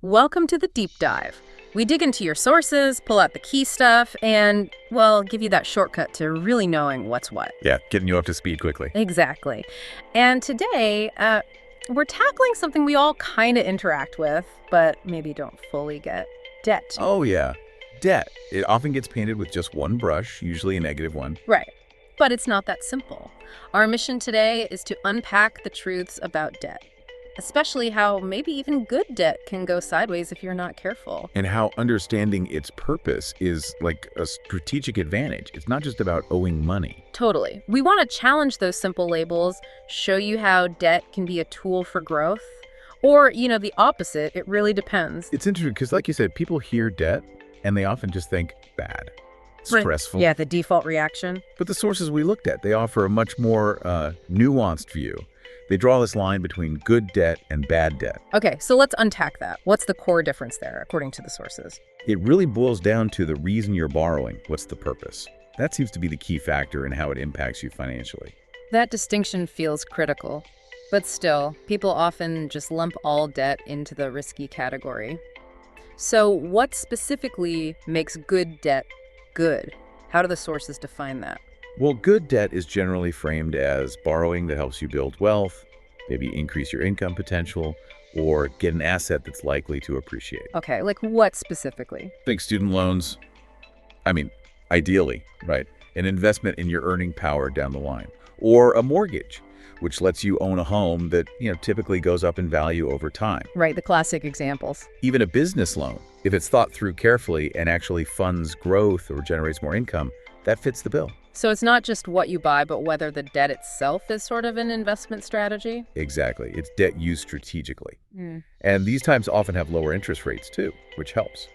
Welcome to the deep dive. We dig into your sources, pull out the key stuff, and, well, give you that shortcut to really knowing what's what. Yeah, getting you up to speed quickly. Exactly. And today, we're tackling something we all kind of interact with, but maybe don't fully get: debt. Oh, yeah. Debt. It often gets painted with just one brush, usually a negative one. Right. But it's not that simple. Our mission today is to unpack the truths about debt, especially how maybe even good debt can go sideways if you're not careful. And how understanding its purpose is like a strategic advantage. It's not just about owing money. Totally. We want to challenge those simple labels, show you how debt can be a tool for growth, or, the opposite. It really depends. It's interesting because, like you said, people hear debt and they often just think bad, stressful. Yeah, the default reaction. But the sources we looked at, they offer a much more nuanced view. They draw this line between good debt and bad debt. Okay, so let's unpack that. What's the core difference there, according to the sources? It really boils down to the reason you're borrowing. What's the purpose? That seems to be the key factor in how it impacts you financially. That distinction feels critical. But still, people often just lump all debt into the risky category. So what specifically makes good debt good? How do the sources define that? Well, good debt is generally framed as borrowing that helps you build wealth, maybe increase your income potential, or get an asset that's likely to appreciate. Okay, like what specifically? Think student loans. Ideally, right? An investment in your earning power down the line. Or a mortgage, which lets you own a home that, typically goes up in value over time. Right, the classic examples. Even a business loan, if it's thought through carefully and actually funds growth or generates more income, that fits the bill. So it's not just what you buy, but whether the debt itself is sort of an investment strategy? Exactly. It's debt used strategically. And these times often have lower interest rates too, which helps.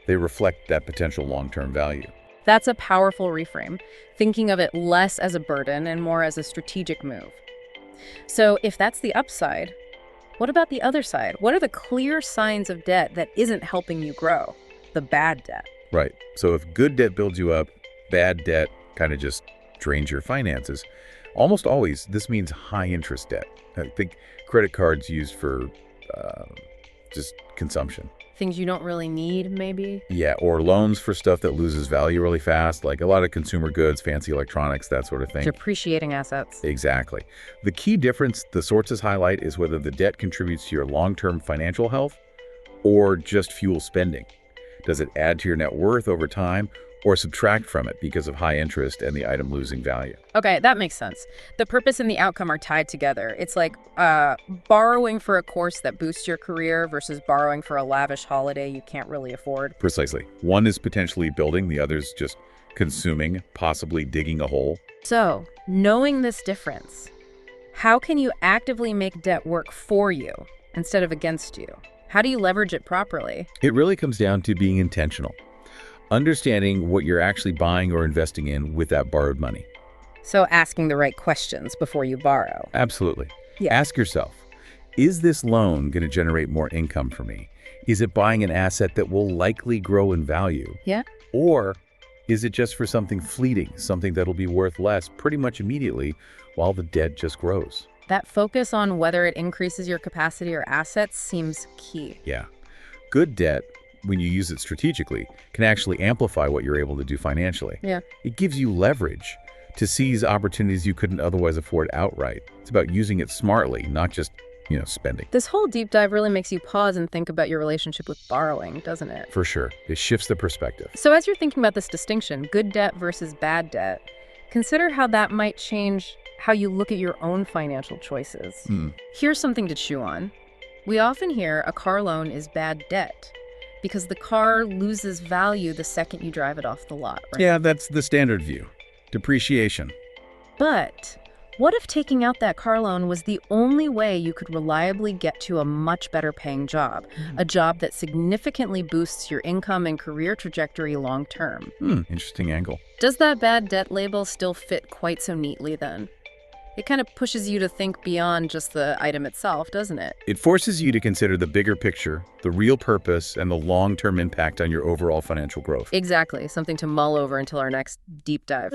They reflect that potential long-term value. That's a powerful reframe, thinking of it less as a burden and more as a strategic move. So if that's the upside, what about the other side? What are the clear signs of debt that isn't helping you grow? The bad debt. Right. So if good debt builds you up, bad debt kind of just drains your finances. Almost always, this means high interest debt. I think credit cards used for just consumption. Things you don't really need, maybe? Yeah, or loans for stuff that loses value really fast, like a lot of consumer goods, fancy electronics, that sort of thing. Depreciating assets. Exactly. The key difference the sources highlight is whether the debt contributes to your long-term financial health or just fuels spending. Does it add to your net worth over time or subtract from it because of high interest and the item losing value? Okay, that makes sense. The purpose and the outcome are tied together. It's like borrowing for a course that boosts your career versus borrowing for a lavish holiday you can't really afford. Precisely. One is potentially building, the other's just consuming, possibly digging a hole. So, knowing this difference, how can you actively make debt work for you instead of against you? How do you leverage it properly? It really comes down to being intentional. Understanding what you're actually buying or investing in with that borrowed money. So asking the right questions before you borrow. Absolutely. Yeah. Ask yourself, is this loan going to generate more income for me? Is it buying an asset that will likely grow in value? Yeah. Or is it just for something fleeting, something that'll be worth less pretty much immediately while the debt just grows? That focus on whether it increases your capacity or assets seems key. Yeah. Good debt, when you use it strategically, can actually amplify what you're able to do financially. Yeah. It gives you leverage to seize opportunities you couldn't otherwise afford outright. It's about using it smartly, not just, spending. This whole deep dive really makes you pause and think about your relationship with borrowing, doesn't it? For sure. It shifts the perspective. So as you're thinking about this distinction, good debt versus bad debt, consider how that might change how you look at your own financial choices. Here's something to chew on. We often hear a car loan is bad debt because the car loses value the second you drive it off the lot, right? Yeah, that's the standard view. Depreciation. But what if taking out that car loan was the only way you could reliably get to a much better paying job, a job that significantly boosts your income and career trajectory long term? Interesting angle. Does that bad debt label still fit quite so neatly then? It kind of pushes you to think beyond just the item itself, doesn't it? It forces you to consider the bigger picture, the real purpose, and the long-term impact on your overall financial growth. Exactly. Something to mull over until our next deep dive.